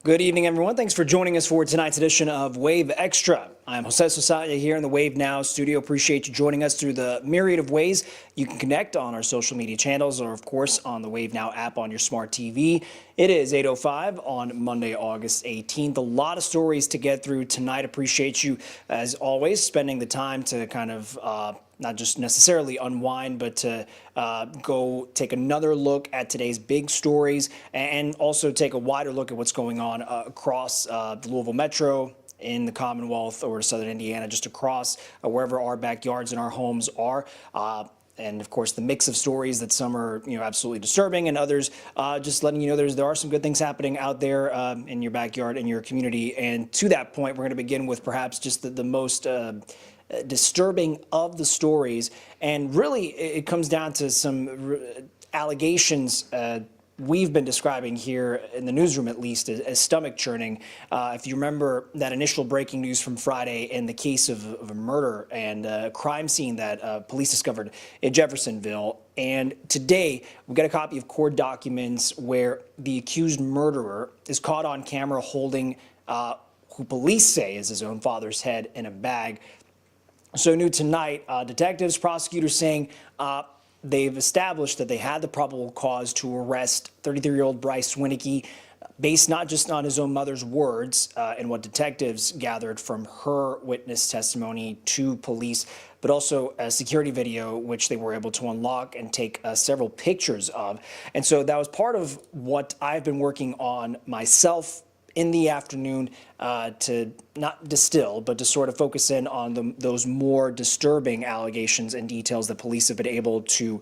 Good evening, everyone. Thanks for joining us for tonight's edition of Wave Extra. I'm Jose Sosaya here in the Wave Now studio. Appreciate you joining us through the myriad of ways you can connect on our social media channels or, of course, on the Wave Now app on your smart TV. It is 8:05 on Monday, August 18th. A lot of stories to get through tonight. Appreciate you, as always, spending the time to kind of not just necessarily unwind, but to go take another look at today's big stories and also take a wider look at what's going on across the Louisville Metro, in the Commonwealth, or Southern Indiana, just across wherever our backyards and our homes are. And of course, the mix of stories that some are, absolutely disturbing, and others just letting you know there are some good things happening out there in your backyard, in your community. And to that point, we're going to begin with perhaps just the most disturbing of the stories. And really, it comes down to some allegations we've been describing here in the newsroom, at least, as stomach churning. If you remember that initial breaking news from Friday in the case of a murder and a crime scene that police discovered in Jeffersonville. And today, we got a copy of court documents where the accused murderer is caught on camera holding who police say is his own father's head in a bag. So new tonight, detectives, prosecutors saying they've established that they had the probable cause to arrest 33-year-old Bryce Winnecke, based not just on his own mother's words and what detectives gathered from her witness testimony to police, but also a security video, which they were able to unlock and take several pictures of. And so that was part of what I've been working on myself in the afternoon to not distill, but to sort of focus in on those more disturbing allegations and details that police have been able to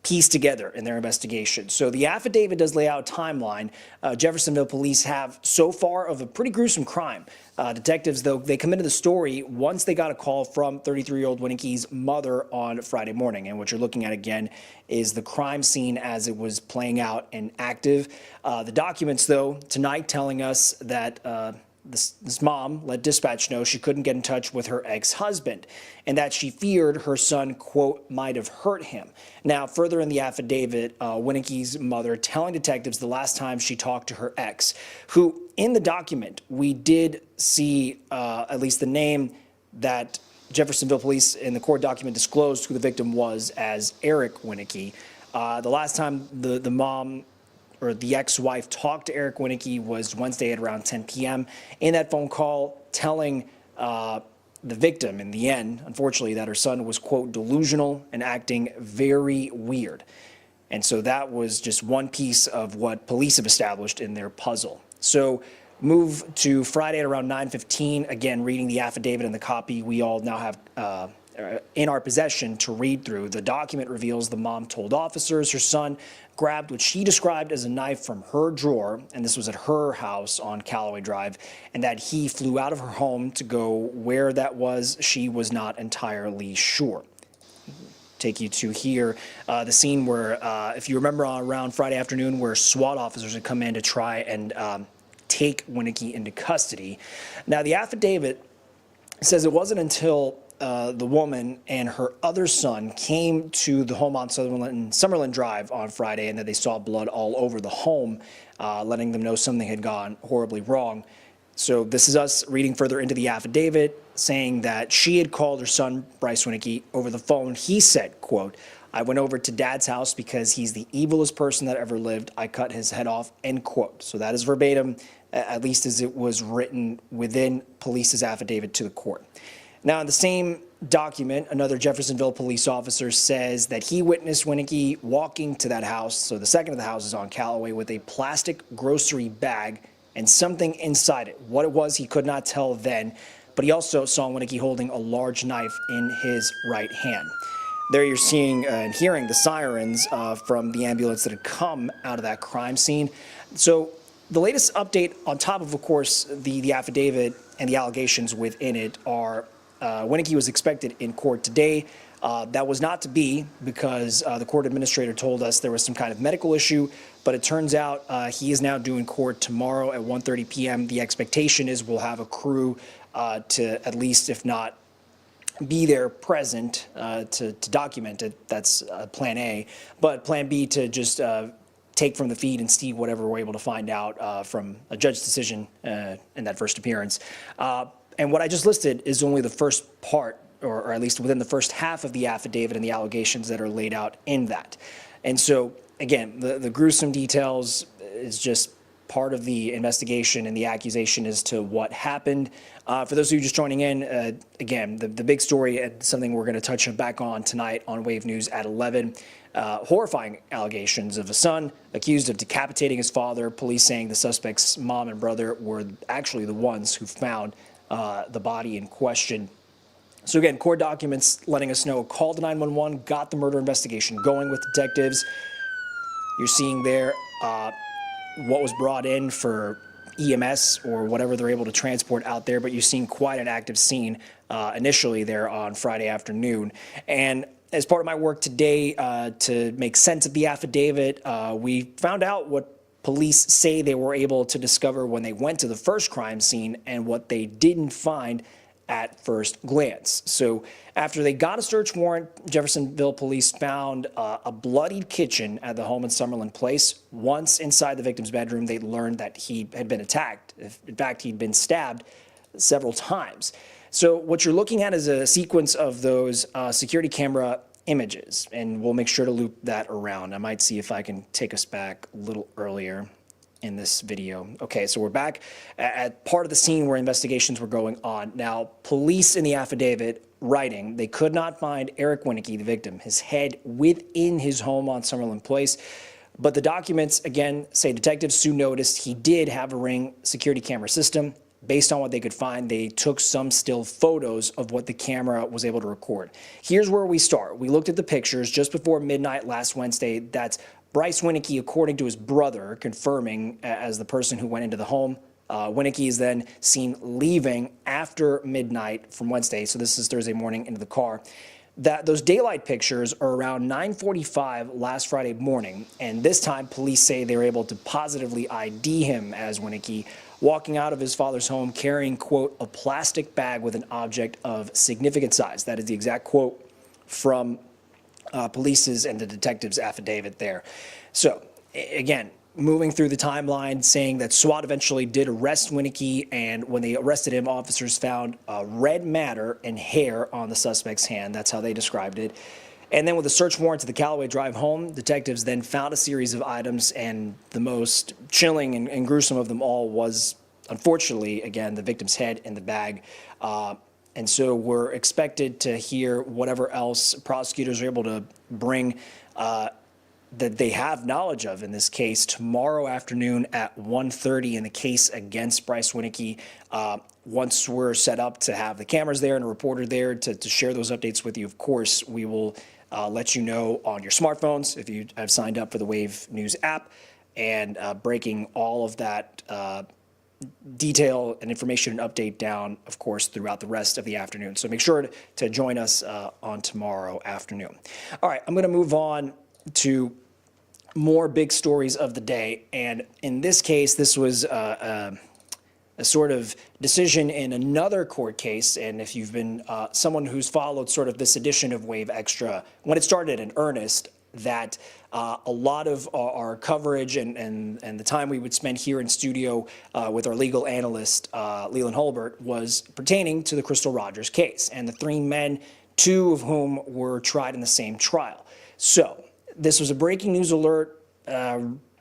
piece together in their investigation. So the affidavit does lay out a timeline. Jeffersonville police have so far of a pretty gruesome crime. Detectives, though, they come into the story once they got a call from 33-year-old Winnecke's mother on Friday morning. And what you're looking at, again, is the crime scene as it was playing out and active. The documents, though, tonight telling us that this mom let dispatch know she couldn't get in touch with her ex-husband and that she feared her son, quote, might have hurt him. Now, further in the affidavit, Winnecke's mother telling detectives the last time she talked to her ex, who in the document, we did see at least the name that Jeffersonville police in the court document disclosed who the victim was as Eric Winnecke. The last time the mom or the ex-wife talked to Eric Winnecke was Wednesday at around 10 p.m. In that phone call, telling the victim in the end, unfortunately, that her son was, quote, delusional and acting very weird. And so that was just one piece of what police have established in their puzzle. So move to Friday at around 9:15, again, reading the affidavit and the copy we all now have in our possession to read through. The document reveals the mom told officers her son grabbed what she described as a knife from her drawer, and this was at her house on Callaway Drive, and that he flew out of her home to go where that was. She was not entirely sure. Take you to here, the scene where, if you remember around Friday afternoon, where SWAT officers had come in to try and take Winnecke into custody. Now, the affidavit says it wasn't until the woman and her other son came to the home on Summerlin Drive on Friday, and that they saw blood all over the home, letting them know something had gone horribly wrong. So this is us reading further into the affidavit, saying that she had called her son, Bryce Winnecke, over the phone. He said, quote, "I went over to Dad's house because he's the evilest person that ever lived. I cut his head off," end quote. So that is verbatim, at least as it was written within police's affidavit to the court. Now, in the same document, another Jeffersonville police officer says that he witnessed Winnecke walking to that house, so the second of the houses on Callaway, with a plastic grocery bag and something inside it. What it was, he could not tell then, but he also saw Winnecke holding a large knife in his right hand. There you're seeing and hearing the sirens from the ambulance that had come out of that crime scene. So the latest update on top of course, the affidavit and the allegations within it are Winnecke was expected in court today. That was not to be because the court administrator told us there was some kind of medical issue, but it turns out he is now due in court tomorrow at 1:30 p.m. The expectation is we'll have a crew to at least, if not be there present to document it. That's plan A. But plan B, to just take from the feed and see whatever we're able to find out from a judge's decision in that first appearance. And what I just listed is only the first part, or at least within the first half of the affidavit and the allegations that are laid out in that. And so, again, the gruesome details is just part of the investigation and the accusation as to what happened. For those of you just joining in, again, the big story and something we're going to touch back on tonight on Wave News at 11. Horrifying allegations of a son accused of decapitating his father. Police saying the suspect's mom and brother were actually the ones who found the body in question. So again, court documents letting us know, called to 911, got the murder investigation going with detectives. You're seeing there what was brought in for EMS or whatever they're able to transport out there, but you're seeing quite an active scene initially there on Friday afternoon. And as part of my work today to make sense of the affidavit, we found out what police say they were able to discover when they went to the first crime scene and what they didn't find at first glance. So after they got a search warrant, Jeffersonville police found a bloodied kitchen at the home in Summerlin Place. Once inside the victim's bedroom, they learned that he had been attacked. In fact, he'd been stabbed several times. So what you're looking at is a sequence of those security camera images, and we'll make sure to loop that around. I might see if I can take us back a little earlier in this video. Okay, so we're back at part of the scene where investigations were going on. Now, police in the affidavit writing, they could not find Eric Winnecke, the victim, his head within his home on Summerlin Place. But the documents, again, say detectives soon noticed he did have a Ring security camera system. Based on what they could find, they took some still photos of what the camera was able to record. Here's where we start. We looked at the pictures just before midnight last Wednesday. That's Bryce Winnecke, according to his brother, confirming as the person who went into the home. Winnecke is then seen leaving after midnight from Wednesday, so this is Thursday morning, into the car. Those daylight pictures are around 9:45 last Friday morning, and this time police say they were able to positively ID him as Winnecke, walking out of his father's home carrying, quote, a plastic bag with an object of significant size. That is the exact quote from police's and the detective's affidavit there. So, again, moving through the timeline, saying that SWAT eventually did arrest Winnecke, and when they arrested him, officers found red matter and hair on the suspect's hand. That's how they described it. And then with a search warrant to the Callaway Drive home, detectives then found a series of items, and the most chilling and gruesome of them all was, unfortunately, again, the victim's head in the bag. And so we're expected to hear whatever else prosecutors are able to bring that they have knowledge of in this case tomorrow afternoon at 1:30 in the case against Bryce Winnecke. Once we're set up to have the cameras there and a reporter there to share those updates with you, of course, we will let you know on your smartphones if you have signed up for the Wave News app, and breaking all of that detail and information and update down, of course, throughout the rest of the afternoon. So make sure to join us on tomorrow afternoon. All right, I'm going to move on to more big stories of the day. And in this case, this was a sort of decision in another court case. And if you've been someone who's followed sort of this edition of Wave Extra, when it started in earnest, that a lot of our coverage and the time we would spend here in studio with our legal analyst, Leland Holbert, was pertaining to the Crystal Rogers case and the three men, two of whom were tried in the same trial. So this was a breaking news alert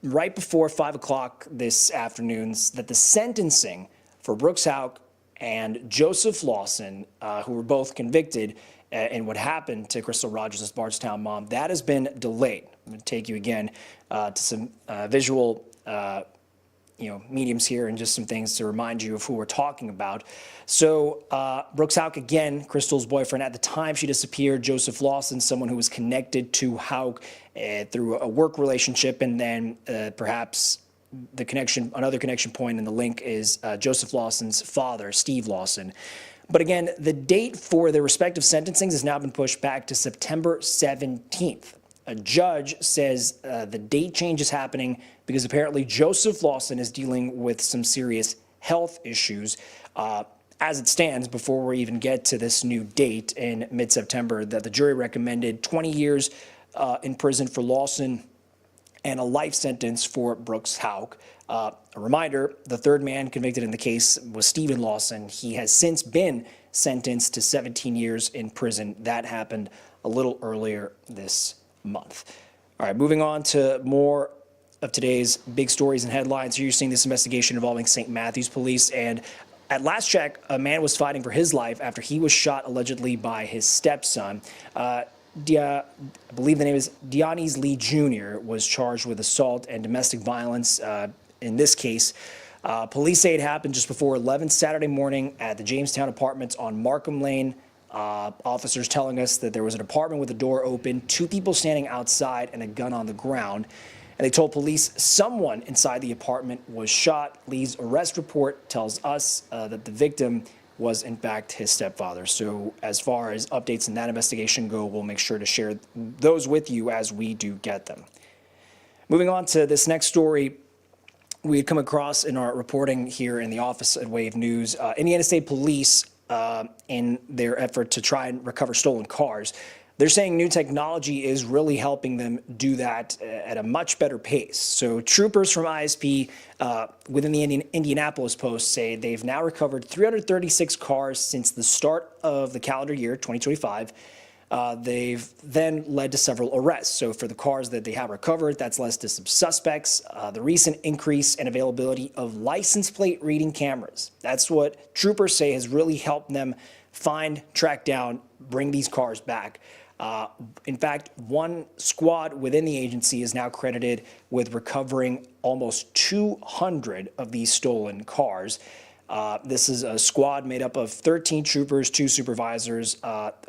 right before 5 o'clock this afternoon that the sentencing for Brooks Houck and Joseph Lawson, who were both convicted in what happened to Crystal Rogers' Bardstown mom, that has been delayed. I'm going to take you again to some visual mediums here and just some things to remind you of who we're talking about. So Brooks Houck, again, Crystal's boyfriend at the time she disappeared. Joseph Lawson, someone who was connected to Houck through a work relationship, and then perhaps the connection, another connection point in the link is Joseph Lawson's father, Steve Lawson. But again, the date for their respective sentencings has now been pushed back to September 17th. A judge says the date change is happening because apparently Joseph Lawson is dealing with some serious health issues. As it stands, before we even get to this new date in mid-September, that the jury recommended 20 years in prison for Lawson and a life sentence for Brooks Hauk. A reminder, the third man convicted in the case was Stephen Lawson. He has since been sentenced to 17 years in prison. That happened a little earlier this month. All right, moving on to more of today's big stories and headlines. Here you're seeing this investigation involving St. Matthews Police, and at last check, a man was fighting for his life after he was shot allegedly by his stepson. I believe the name is Dionys Lee Jr., was charged with assault and domestic violence. In this case, police say it happened just before 11 Saturday morning at the Jamestown Apartments on Markham Lane. Officers telling us that there was an apartment with the door open, two people standing outside, and a gun on the ground. And they told police someone inside the apartment was shot. Lee's arrest report tells us that the victim was, in fact, his stepfather. So as far as updates in that investigation go, we'll make sure to share those with you as we do get them. Moving on to this next story, we had come across in our reporting here in the office at Wave News, Indiana State Police, in their effort to try and recover stolen cars. They're saying new technology is really helping them do that at a much better pace. So troopers from ISP within the Indianapolis Post say they've now recovered 336 cars since the start of the calendar year, 2025. They've then led to several arrests. So for the cars that they have recovered, that's led to some suspects. The recent increase in availability of license plate reading cameras. That's what troopers say has really helped them find, track down, bring these cars back. In fact, one squad within the agency is now credited with recovering almost 200 of these stolen cars. This is a squad made up of 13 troopers, 2 supervisors,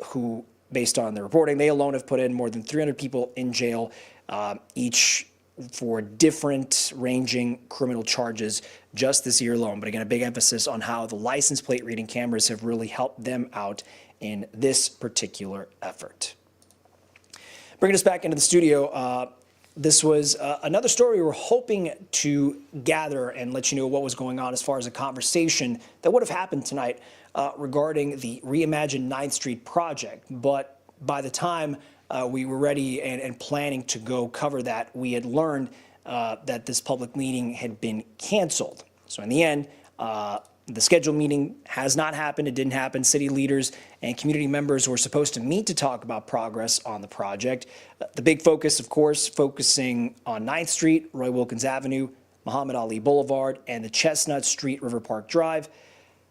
who, based on the reporting, they alone have put in more than 300 people in jail, each for different ranging criminal charges just this year alone. But again, a big emphasis on how the license plate reading cameras have really helped them out in this particular effort. Bringing us back into the studio, this was another story we were hoping to gather and let you know what was going on as far as a conversation that would have happened tonight regarding the reimagined 9th Street project. But by the time we were ready and planning to go cover that, we had learned that this public meeting had been canceled. So in the end, the scheduled meeting has not happened. It didn't happen. City leaders and community members were supposed to meet to talk about progress on the project. The big focus, of course, focusing on 9th Street, Roy Wilkins Avenue, Muhammad Ali Boulevard, and the Chestnut Street River Park Drive.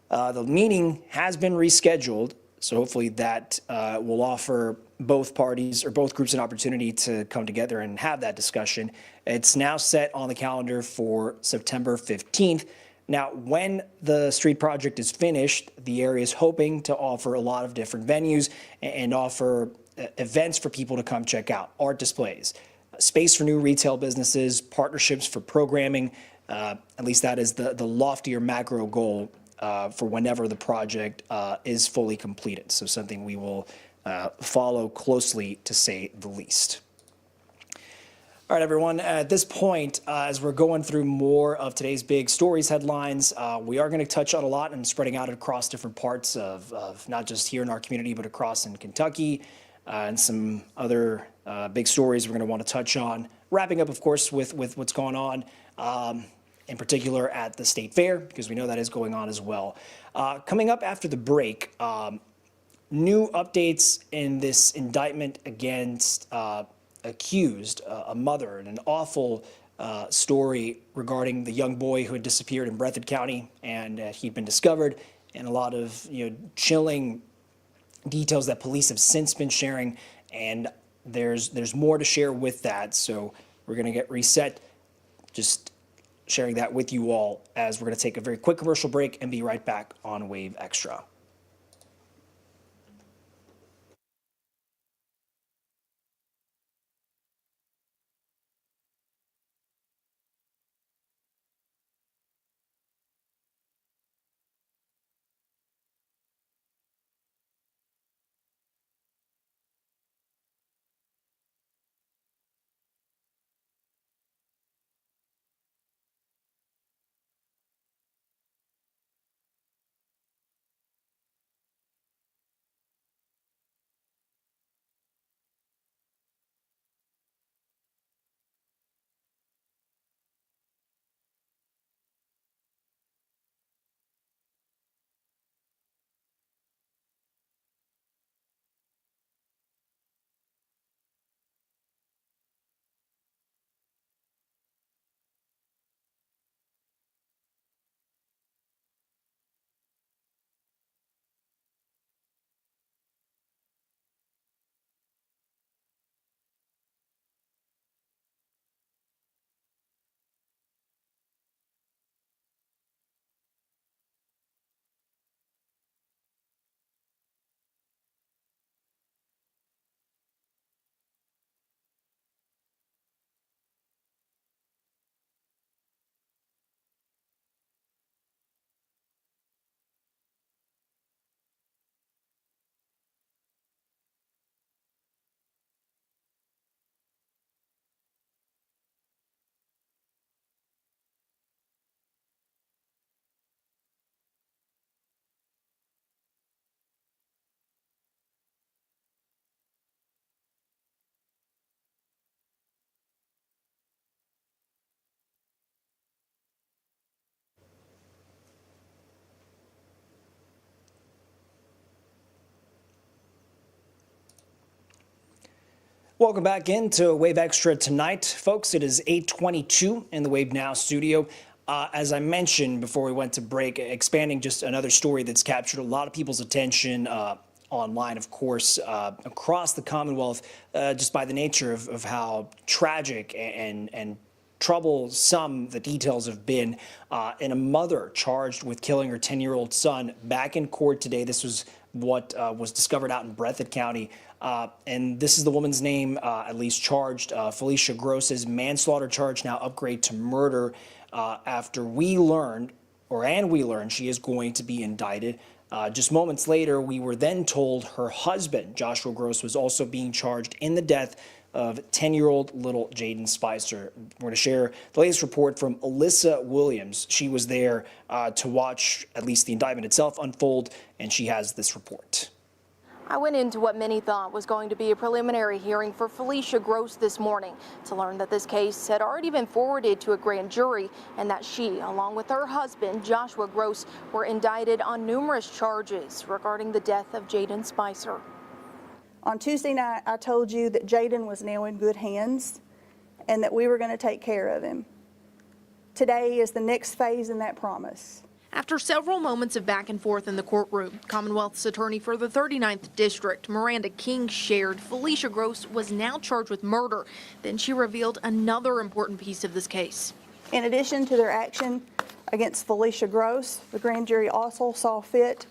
The meeting has been rescheduled, so hopefully that will offer both parties or both groups an opportunity to come together and have that discussion. It's now set on the calendar for September 15th. Now, when the street project is finished, the area is hoping to offer a lot of different venues and offer events for people to come check out, art displays, space for new retail businesses, partnerships for programming. At least that is the loftier macro goal for whenever the project is fully completed. So something we will follow closely, to say the least. All right, everyone, at this point, as we're going through more of today's big stories headlines, we are going to touch on a lot and spreading out across different parts of not just here in our community, but across in Kentucky, and some other big stories we're going to want to touch on. Wrapping up, of course, with what's going on, in particular at the State Fair, because we know that is going on as well. Coming up after the break, new updates in this indictment against accused, a mother, and an awful story regarding the young boy who had disappeared in Breathitt County, and he'd been discovered, and a lot of chilling details that police have since been sharing, and there's more to share with that. So we're going to get reset, just sharing that with you all as we're going to take a very quick commercial break and be right back on Wave Extra. Welcome back into Wave Extra tonight. Folks, it is 8:22 in the Wave Now studio. As I mentioned before we went to break, expanding just another story that's captured a lot of people's attention online, of course, across the Commonwealth, just by the nature of how tragic and troublesome the details have been. And a mother charged with killing her 10-year-old son back in court today. This was what was discovered out in Breathitt County. And this is the woman's name, at least charged. Felicia Gross's manslaughter charge now upgrade to murder after we learned she is going to be indicted. Just moments later, we were then told her husband, Joshua Gross, was also being charged in the death of 10-year-old little Jaden Spicer. We're going to share the latest report from Alyssa Williams. She was there to watch at least the indictment itself unfold, and she has this report. I went into what many thought was going to be a preliminary hearing for Felicia Gross this morning to learn that this case had already been forwarded to a grand jury and that she, along with her husband, Joshua Gross, were indicted on numerous charges regarding the death of Jaden Spicer. On Tuesday night, I told you that Jaden was now in good hands and that we were going to take care of him. Today is the next phase in that promise. After several moments of back and forth in the courtroom, Commonwealth's attorney for the 39th District, Miranda King, shared Felicia Gross was now charged with murder. Then she revealed another important piece of this case. In addition to their action against Felicia Gross, the grand jury also saw fit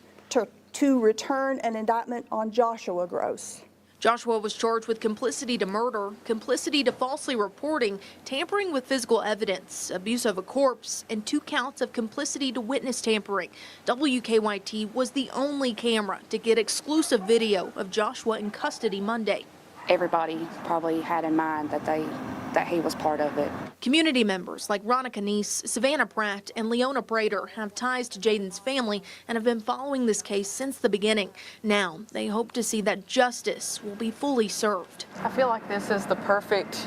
to return an indictment on Joshua Gross. Joshua was charged with complicity to murder, complicity to falsely reporting, tampering with physical evidence, abuse of a corpse, and 2 counts of complicity to witness tampering. WKYT was the only camera to get exclusive video of Joshua in custody Monday. Everybody probably had in mind that he was part of it. Community members like Ronna Canese, Savannah Pratt, and Leona Prater have ties to Jaden's family and have been following this case since the beginning. Now, they hope to see that justice will be fully served. I feel like this is the perfect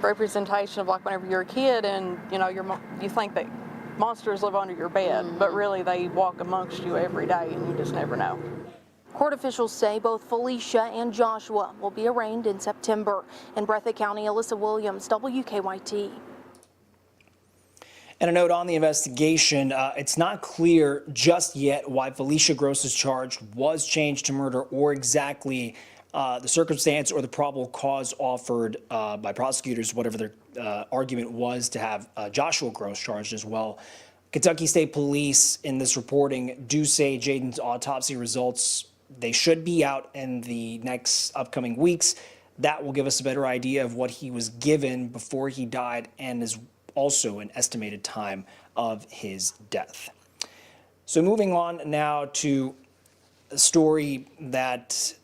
representation of like whenever you're a kid and you think that monsters live under your bed, but really they walk amongst you every day and you just never know. Court officials say both Felicia and Joshua will be arraigned in September. In Breathitt County, Alyssa Williams, WKYT. And a note on the investigation, it's not clear just yet why Felicia Gross's charge was changed to murder or exactly the circumstance or the probable cause offered by prosecutors, whatever their argument was to have Joshua Gross charged as well. Kentucky State Police in this reporting do say Jaden's autopsy results, they should be out in the next upcoming weeks. That will give us a better idea of what he was given before he died and is also an estimated time of his death. So moving on now to a story that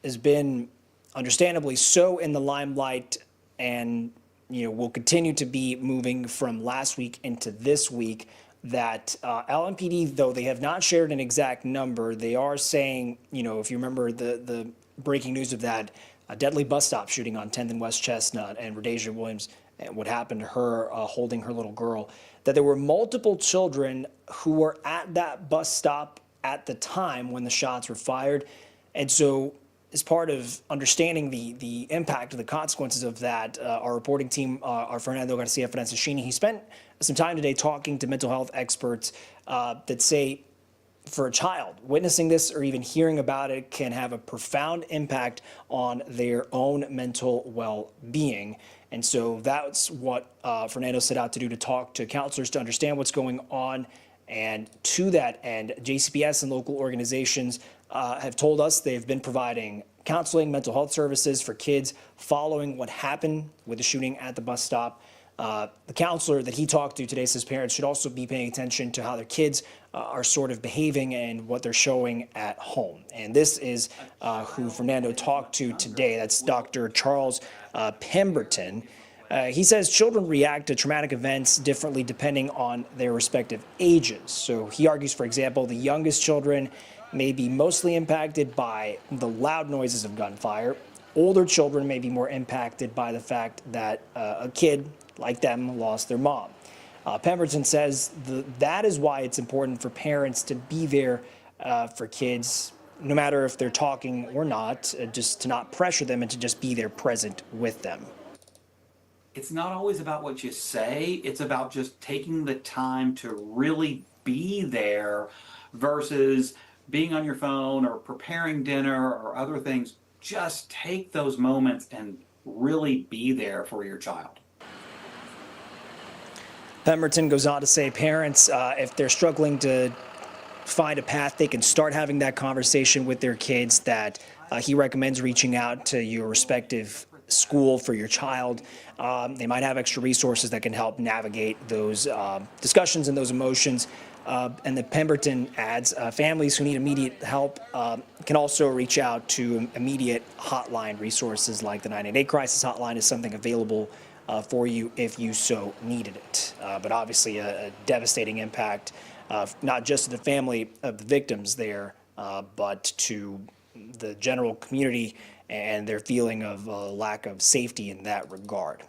has been understandably so in the limelight and will continue to be moving from last week into this week. That LMPD, though they have not shared an exact number, they are saying, if you remember the breaking news of that deadly bus stop shooting on 10th and West Chestnut and Rhodesia Williams and what happened to her holding her little girl, that there were multiple children who were at that bus stop at the time when the shots were fired. And so as part of understanding the impact of the consequences of that, our reporting team, our Fernando Garcia-Francescini, he spent some time today talking to mental health experts that say for a child, witnessing this or even hearing about it can have a profound impact on their own mental well-being. And so that's what Fernando set out to do, to talk to counselors to understand what's going on. And to that end, JCPS and local organizations have told us they've been providing counseling, mental health services for kids following what happened with the shooting at the bus stop. The counselor that he talked to today says parents should also be paying attention to how their kids are sort of behaving and what they're showing at home. And this is who Fernando talked to today. That's Dr. Charles Pemberton. He says children react to traumatic events differently depending on their respective ages. So he argues, for example, the youngest children may be mostly impacted by the loud noises of gunfire. Older children may be more impacted by the fact that a kid like them lost their mom. Pemberton says that is why it's important for parents to be there for kids no matter if they're talking or not, just to not pressure them and to just be there present with them. It's not always about what you say, it's about just taking the time to really be there versus being on your phone or preparing dinner or other things. Just take those moments and really be there for your child. Pemberton goes on to say parents, if they're struggling to find a path, they can start having that conversation with their kids, that he recommends reaching out to your respective school for your child. They might have extra resources that can help navigate those discussions and those emotions. And the Pemberton adds, families who need immediate help can also reach out to immediate hotline resources like the 988 crisis hotline is something available for you if you so needed it. But obviously a devastating impact, not just to the family of the victims there, but to the general community and their feeling of lack of safety in that regard.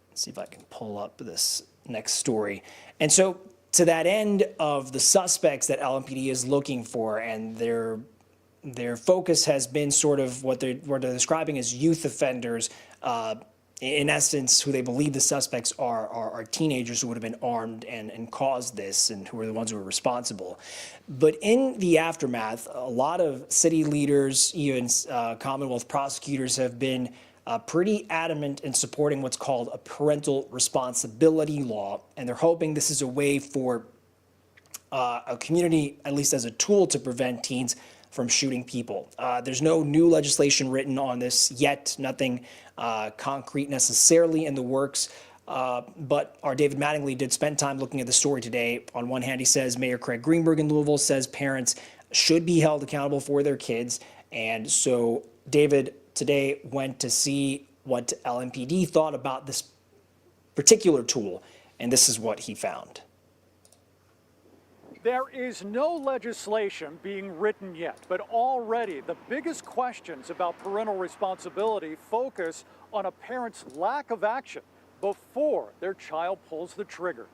Let's see if I can pull up this next story. And so to that end of the suspects that LMPD is looking for, and their focus has been sort of what they're describing as youth offenders, in essence, who they believe the suspects are teenagers who would have been armed and caused this, and who are the ones who are responsible. But in the aftermath, a lot of city leaders, even Commonwealth prosecutors, have been pretty adamant in supporting what's called a parental responsibility law, and they're hoping this is a way for a community, at least as a tool, to prevent teens from shooting people. There's no new legislation written on this yet, nothing concrete necessarily in the works, but our David Mattingly did spend time looking at the story today. On one hand, he says Mayor Craig Greenberg in Louisville says parents should be held accountable for their kids, and so David today went to see what LMPD thought about this particular tool, and this is what he found. There is no legislation being written yet, but already the biggest questions about parental responsibility focus on a parent's lack of action before their child pulls the trigger.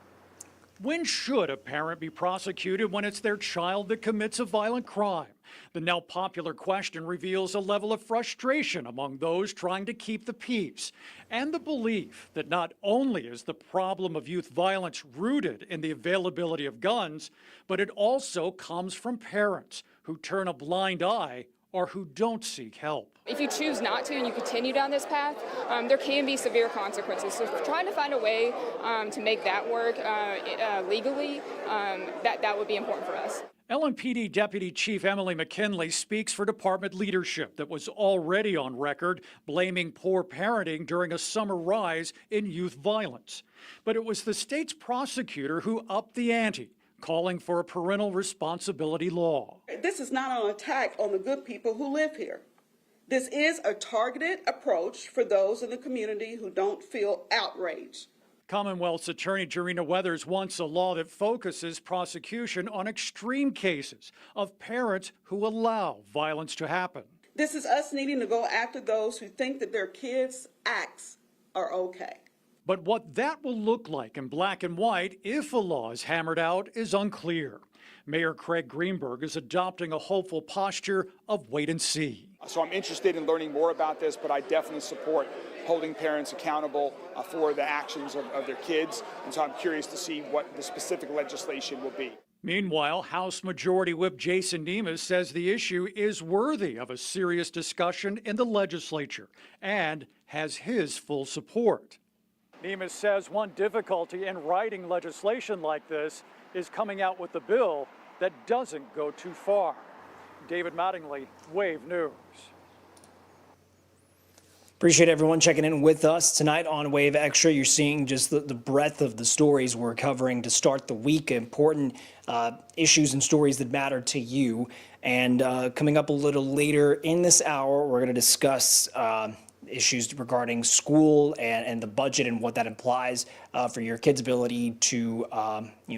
When should a parent be prosecuted when it's their child that commits a violent crime? The now popular question reveals a level of frustration among those trying to keep the peace, and the belief that not only is the problem of youth violence rooted in the availability of guns, but it also comes from parents who turn a blind eye or who don't seek help. If you choose not to and you continue down this path, there can be severe consequences. So trying to find a way to make that work legally, that would be important for us. LMPD Deputy Chief Emily McKinley speaks for department leadership that was already on record blaming poor parenting during a summer rise in youth violence. But it was the state's prosecutor who upped the ante, calling for a parental responsibility law. This is not an attack on the good people who live here. This is a targeted approach for those in the community who don't feel outraged. Commonwealth's Attorney Jarena Weathers wants a law that focuses prosecution on extreme cases of parents who allow violence to happen. This is us needing to go after those who think that their kids' acts are okay. But what that will look like in black and white if a law is hammered out is unclear. Mayor Craig Greenberg is adopting a hopeful posture of wait and see. So I'm interested in learning more about this, but I definitely support holding parents accountable for the actions of their kids. And so I'm curious to see what the specific legislation will be. Meanwhile, House Majority Whip Jason Nemes says the issue is worthy of a serious discussion in the legislature and has his full support. Nemes says one difficulty in writing legislation like this is coming out with a bill that doesn't go too far. David Mattingly, Wave News. Appreciate everyone checking in with us tonight on Wave Extra. You're seeing just the breadth of the stories we're covering to start the week, important issues and stories that matter to you. And coming up a little later in this hour, we're going to discuss issues regarding school and the budget and what that implies for your kids' ability to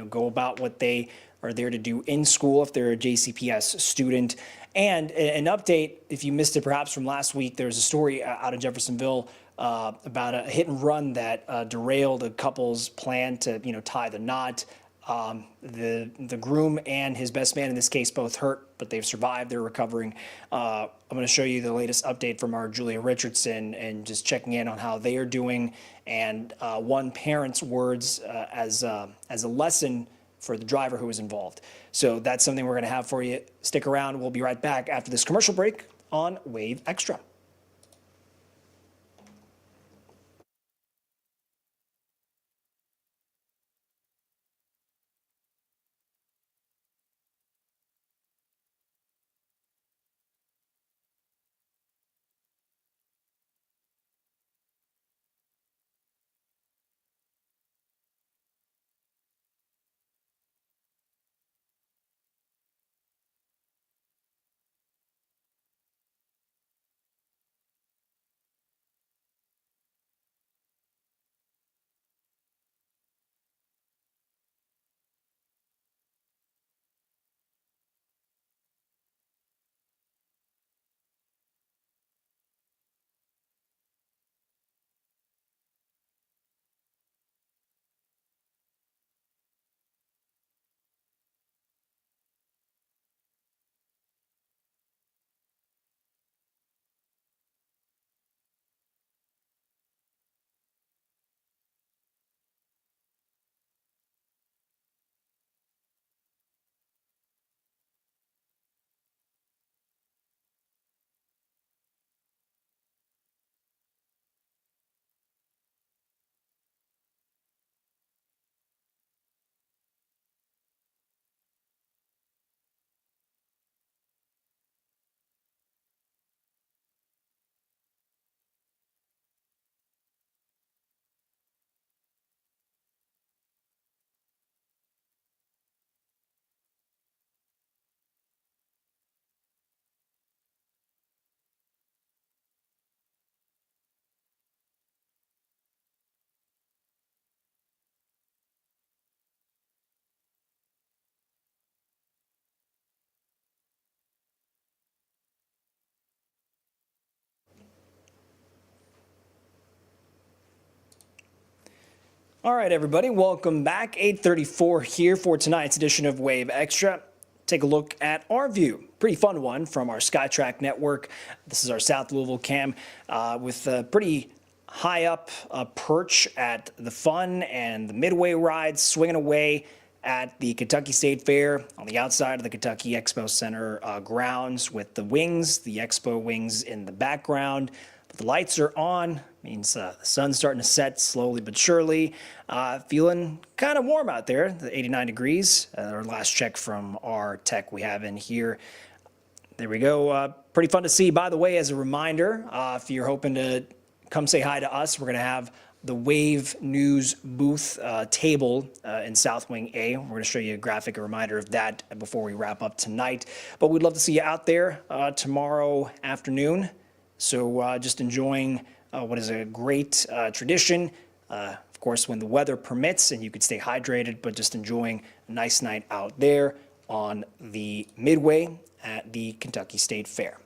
go about what they are there to do in school if they're a JCPS student. And an update, if you missed it perhaps from last week, there's a story out of Jeffersonville about a hit and run that derailed a couple's plan to tie the knot. The groom and his best man in this case both hurt, but they've survived. They're recovering. I'm going to show you the latest update from our Julia Richardson and just checking in on how they are doing, and one parent's words as a lesson for the driver who was involved. So that's something we're going to have for you. Stick around. We'll be right back after this commercial break on Wave Extra. All right, everybody, welcome back. 8:34 here for tonight's edition of Wave Extra. Take a look at our view. Pretty fun one from our SkyTrack network. This is our South Louisville cam with a pretty high up perch at the fun and the midway rides, swinging away at the Kentucky State Fair on the outside of the Kentucky Expo Center grounds with the wings, the Expo wings in the background. But the lights are on, means the sun's starting to set slowly but surely. Feeling kind of warm out there, the 89 degrees. Our last check from our tech we have in here. There we go. Pretty fun to see. By the way, as a reminder, if you're hoping to come say hi to us, we're going to have the Wave News booth table in South Wing A. We're going to show you a graphic, a reminder of that before we wrap up tonight. But we'd love to see you out there tomorrow afternoon. So just enjoying what is a great tradition. Of course, when the weather permits and you could stay hydrated, but just enjoying a nice night out there on the Midway at the Kentucky State Fair.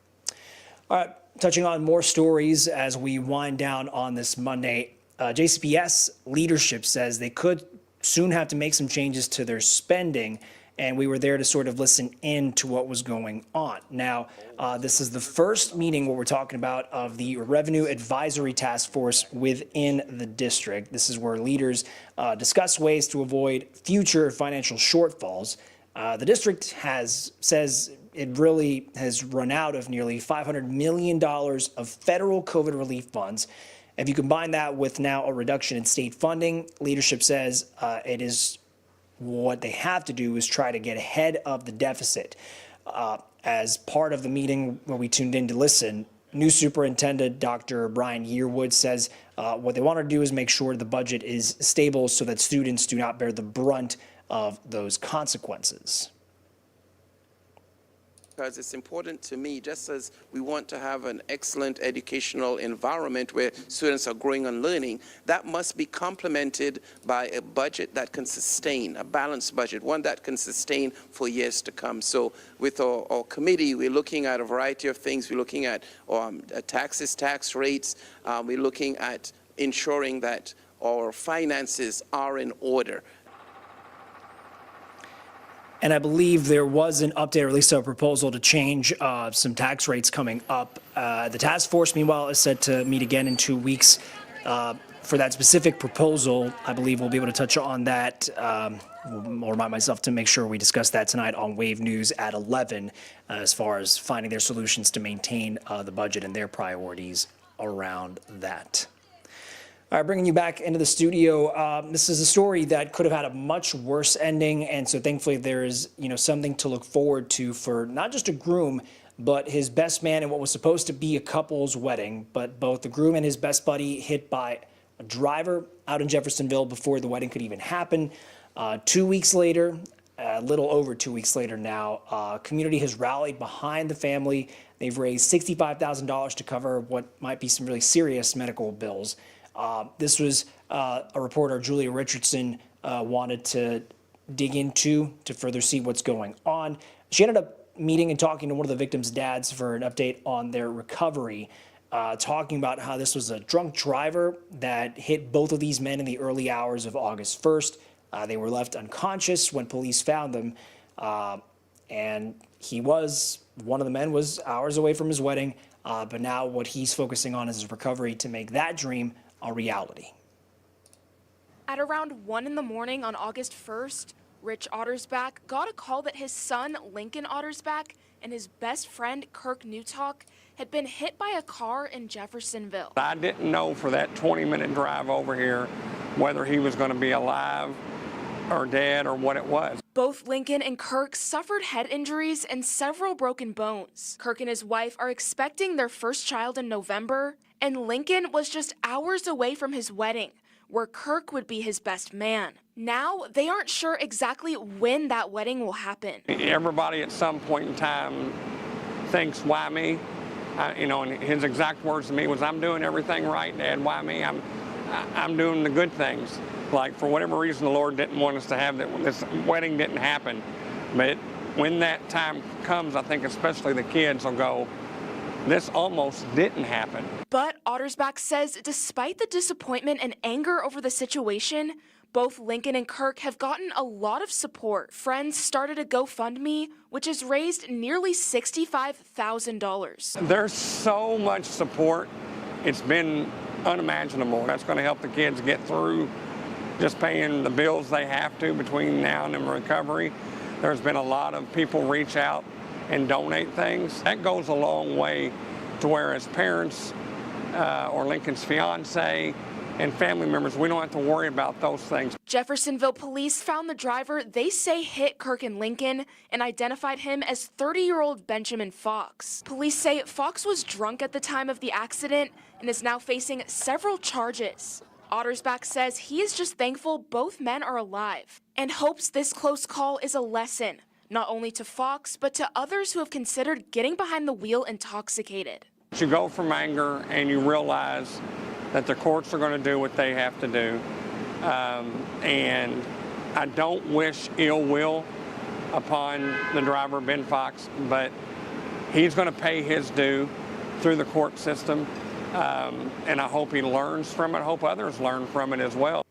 All right, touching on more stories as we wind down on this Monday. JCPS leadership says they could soon have to make some changes to their spending, and we were there to sort of listen in to what was going on. Now, this is the first meeting what we're talking about of the Revenue Advisory Task Force within the district. This is where leaders discuss ways to avoid future financial shortfalls. The district says it really has run out of nearly $500 million of federal COVID relief funds. If you combine that with now a reduction in state funding, leadership says it is what they have to do is try to get ahead of the deficit. As part of the meeting where we tuned in to listen, new Superintendent Dr. Brian Yearwood says what they want to do is make sure the budget is stable so that students do not bear the brunt of those consequences. Because it's important to me, just as we want to have an excellent educational environment where students are growing and learning, that must be complemented by a budget that can sustain, a balanced budget, one that can sustain for years to come. So with our committee, we're looking at a variety of things. We're looking at taxes, tax rates. We're looking at ensuring that our finances are in order. And I believe there was an update, or at least a proposal to change some tax rates coming up. The task force, meanwhile, is set to meet again in 2 weeks. For that specific proposal, I believe we'll be able to touch on that. I'll remind myself to make sure we discuss that tonight on Wave News at 11, as far as finding their solutions to maintain the budget and their priorities around that. All right, bringing you back into the studio. This is a story that could have had a much worse ending, and so thankfully there is, something to look forward to for not just a groom, but his best man in what was supposed to be a couple's wedding. But both the groom and his best buddy hit by a driver out in Jeffersonville before the wedding could even happen. 2 weeks later, a little over 2 weeks later now, community has rallied behind the family. They've raised $65,000 to cover what might be some really serious medical bills. This was a reporter, Julia Richardson, wanted to dig into to further see what's going on. She ended up meeting and talking to one of the victims' dads for an update on their recovery, talking about how this was a drunk driver that hit both of these men in the early hours of August 1st. They were left unconscious when police found them, and one of the men was hours away from his wedding, but now what he's focusing on is his recovery to make that dream a reality. At around 1 in the morning on August 1st, Rich Ottersbach got a call that his son, Lincoln Ottersbach, and his best friend, Kirk Newtalk, had been hit by a car in Jeffersonville. I didn't know for that 20-minute drive over here whether he was going to be alive or dead or what it was. Both Lincoln and Kirk suffered head injuries and several broken bones. Kirk and his wife are expecting their first child in November, and Lincoln was just hours away from his wedding, where Kirk would be his best man. Now, they aren't sure exactly when that wedding will happen. Everybody at some point in time thinks, why me? And his exact words to me was, I'm doing everything right, Dad, why me? I'm doing the good things. Like, for whatever reason, the Lord didn't want us to have that. This wedding didn't happen. But when that time comes, I think especially the kids will go, this almost didn't happen. But Ottersbach says despite the disappointment and anger over the situation, both Lincoln and Kirk have gotten a lot of support. Friends started a GoFundMe, which has raised nearly $65,000. There's so much support. It's been unimaginable. That's going to help the kids get through just paying the bills they have to between now and recovery. There's been a lot of people reach out and donate things. That goes a long way to where as parents or Lincoln's fiance and family members, we don't have to worry about those things. Jeffersonville police found the driver they say hit Kirk and Lincoln and identified him as 30-year-old Benjamin Fox. Police say Fox was drunk at the time of the accident and is now facing several charges. Ottersbach says he is just thankful both men are alive and hopes this close call is a lesson, not only to Fox, but to others who have considered getting behind the wheel intoxicated. You go from anger and you realize that the courts are going to do what they have to do. And I don't wish ill will upon the driver, Ben Fox, but he's going to pay his due through the court system. And I hope he learns from it. I hope others learn from it as well.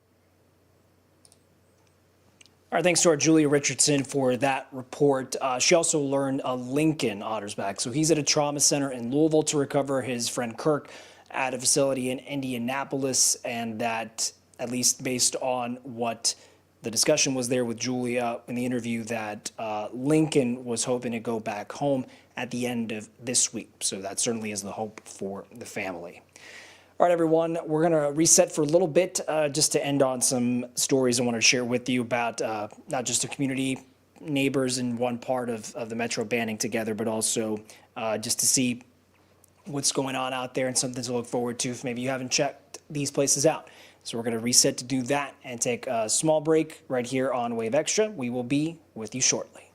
All right, thanks to our Julia Richardson for that report. She also learned Lincoln Ottersbach. So he's at a trauma center in Louisville to recover his friend Kirk at a facility in Indianapolis, and that, at least based on what the discussion was there with Julia in the interview, that Lincoln was hoping to go back home at the end of this week. So that certainly is the hope for the family. All right, everyone, we're going to reset for a little bit just to end on some stories I want to share with you about not just the community, neighbors in one part of the metro banding together, but also just to see what's going on out there and something to look forward to if maybe you haven't checked these places out. So we're going to reset to do that and take a small break right here on Wave Extra. We will be with you shortly.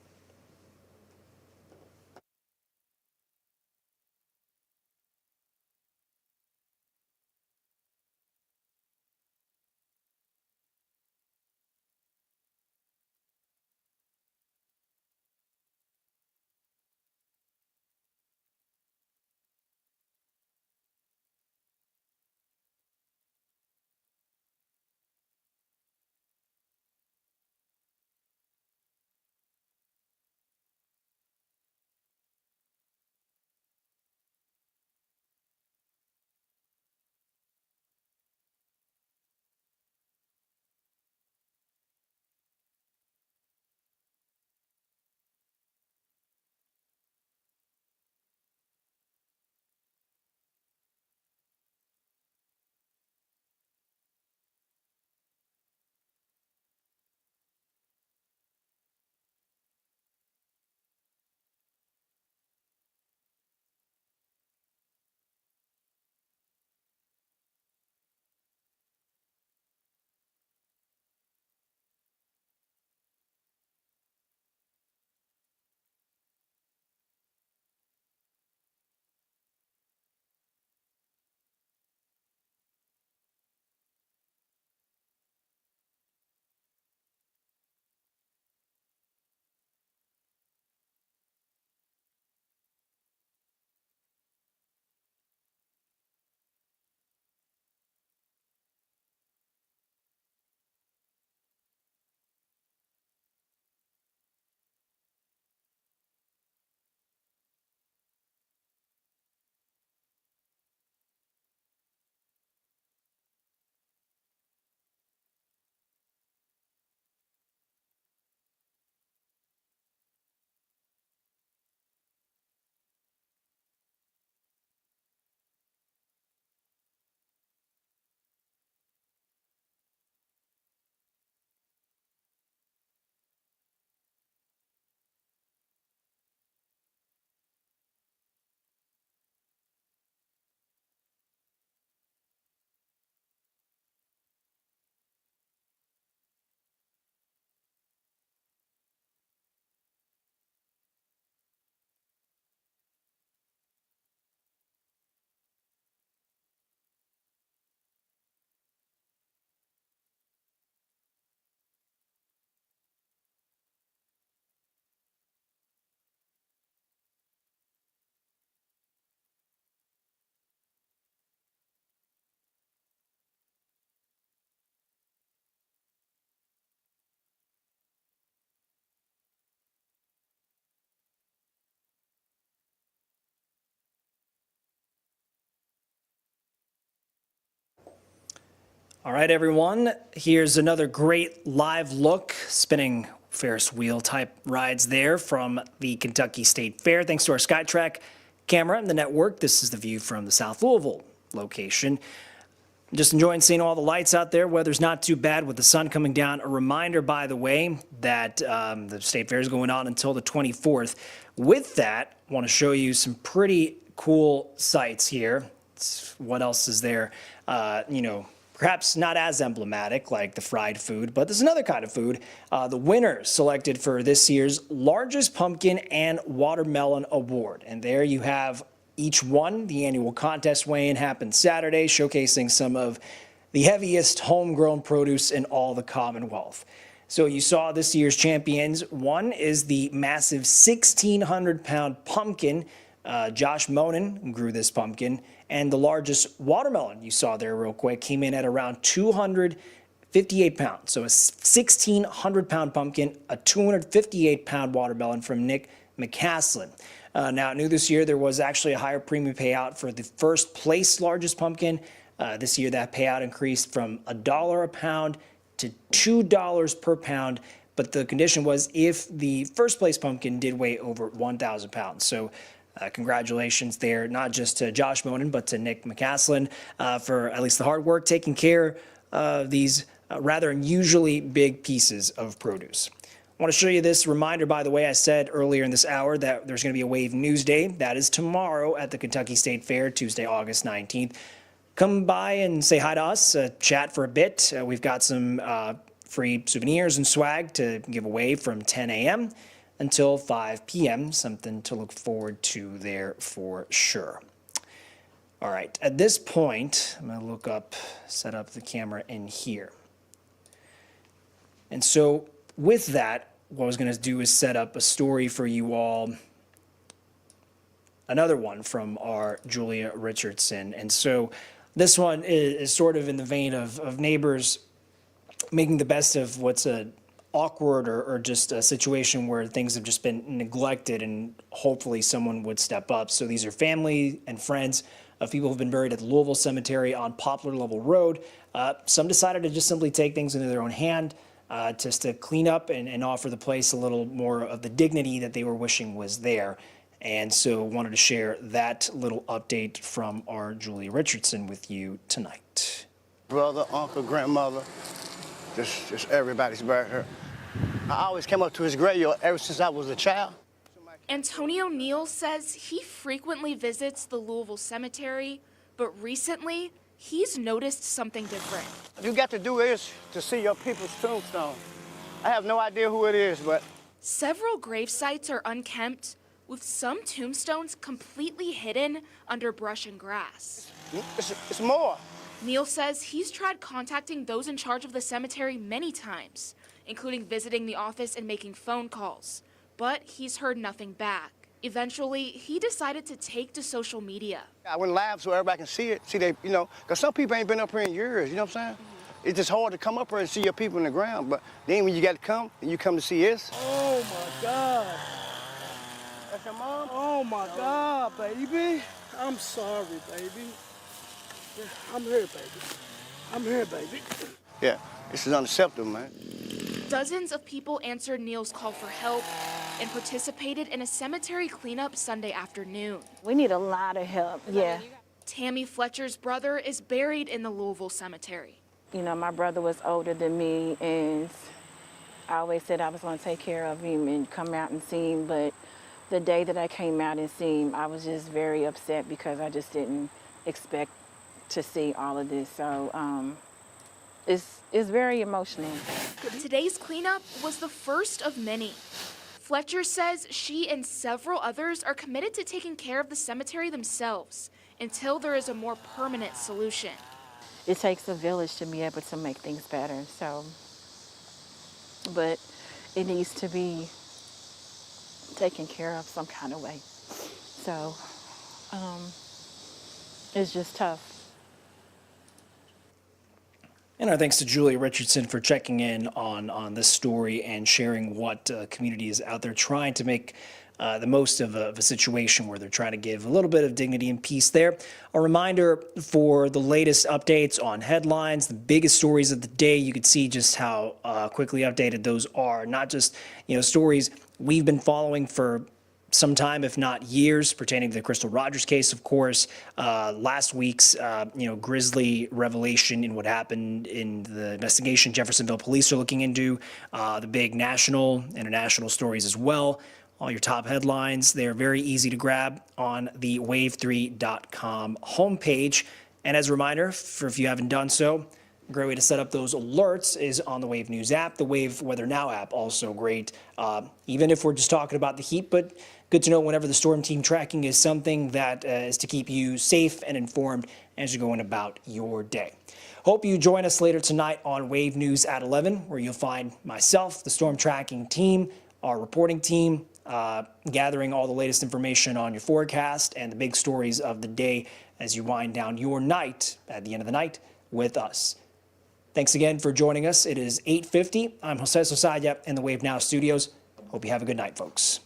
All right, everyone, here's another great live look, spinning Ferris wheel type rides there from the Kentucky State Fair. Thanks to our SkyTrack camera and the network, this is the view from the South Louisville location. Just enjoying seeing all the lights out there. Weather's not too bad with the sun coming down. A reminder, by the way, that the State Fair is going on until the 24th. With that, I want to show you some pretty cool sights here. What else is there? Perhaps not as emblematic like the fried food, but there's another kind of food. The winners selected for this year's Largest Pumpkin and Watermelon Award. And there you have each one. The annual contest weigh-in happened Saturday, showcasing some of the heaviest homegrown produce in all the Commonwealth. So you saw this year's champions. One is the massive 1,600-pound pumpkin. Josh Monin grew this pumpkin. And the largest watermelon you saw there real quick came in at around 258 pounds. So a 1,600-pound pumpkin, a 258-pound watermelon from Nick McCaslin. Now, new this year, there was actually a higher premium payout for the first place largest pumpkin. This year, that payout increased from $1 a pound to $2 per pound. But the condition was if the first place pumpkin did weigh over 1,000 pounds. So congratulations there, not just to Josh Monin, but to Nick McCaslin for at least the hard work taking care of these rather unusually big pieces of produce. I want to show you this reminder, by the way. I said earlier in this hour that there's going to be a Wave News Day. That is tomorrow at the Kentucky State Fair, Tuesday, August 19th. Come by and say hi to us, chat for a bit. We've got some free souvenirs and swag to give away from 10 a.m. until 5 p.m. Something to look forward to there for sure. All right, at this point, I'm going to set up the camera in here. And so with that, what I was going to do is set up a story for you all, another one from our Julia Richardson. And so this one is sort of in the vein of neighbors making the best of what's a awkward or just a situation where things have just been neglected, and hopefully someone would step up. So these are family and friends of people who've been buried at the Louisville Cemetery on Poplar Level Road. Some decided to just simply take things into their own hand, just to clean up and offer the place a little more of the dignity that they were wishing was there. And so wanted to share that little update from our Julia Richardson with you tonight. Brother, uncle, grandmother, just everybody's buried here. I always came up to his graveyard ever since I was a child. Antonio Neal says he frequently visits the Louisville Cemetery, but recently he's noticed something different. You got to do is to see your people's tombstone. I have no idea who it is, but... Several grave sites are unkempt, with some tombstones completely hidden under brush and grass. It's more. Neal says he's tried contacting those in charge of the cemetery many times, including visiting the office and making phone calls, but he's heard nothing back. Eventually, he decided to take to social media. I went live so everybody can see it, because some people ain't been up here in years, you know what I'm saying? It's just hard to come up here and see your people in the ground, but then when you got to come, and you come to see us. Oh my God. That's your mom? Oh my God, baby. I'm sorry, baby. I'm here, baby. I'm here, baby. Yeah, this is unacceptable, man. Dozens of people answered Neal's call for help and participated in a cemetery cleanup Sunday afternoon. We need a lot of help, yeah. Tammy Fletcher's brother is buried in the Louisville Cemetery. You know, my brother was older than me, and I always said I was going to take care of him and come out and see him, but the day that I came out and see him, I was just very upset because I just didn't expect to see all of this. So it's very emotional. Today's cleanup was the first of many. Fletcher says she and several others are committed to taking care of the cemetery themselves until there is a more permanent solution. It takes a village to be able to make things better, so, but it needs to be taken care of some kind of way. So it's just tough. And our thanks to Julia Richardson for checking in on this story and sharing what community is out there trying to make the most of a situation where they're trying to give a little bit of dignity and peace there. A reminder for the latest updates on headlines, the biggest stories of the day. You could see just how quickly updated those are. Not just, stories we've been following for some time, if not years, pertaining to the Crystal Rogers case, of course. Last week's, grisly revelation in what happened in the investigation Jeffersonville police are looking into, the big national, international stories as well. All your top headlines, they're very easy to grab on the wave3.com homepage. And as a reminder, for if you haven't done so, a great way to set up those alerts is on the Wave News app, the Wave Weather Now app, also great. Even if we're just talking about the heat, but good to know whenever the storm team tracking is something that is to keep you safe and informed as you're going about your day. Hope you join us later tonight on Wave News at 11, where you'll find myself, the storm tracking team, our reporting team, gathering all the latest information on your forecast and the big stories of the day as you wind down your night at the end of the night with us. Thanks again for joining us. It is 8:50. I'm Jose Sosaya in the Wave Now studios. Hope you have a good night, folks.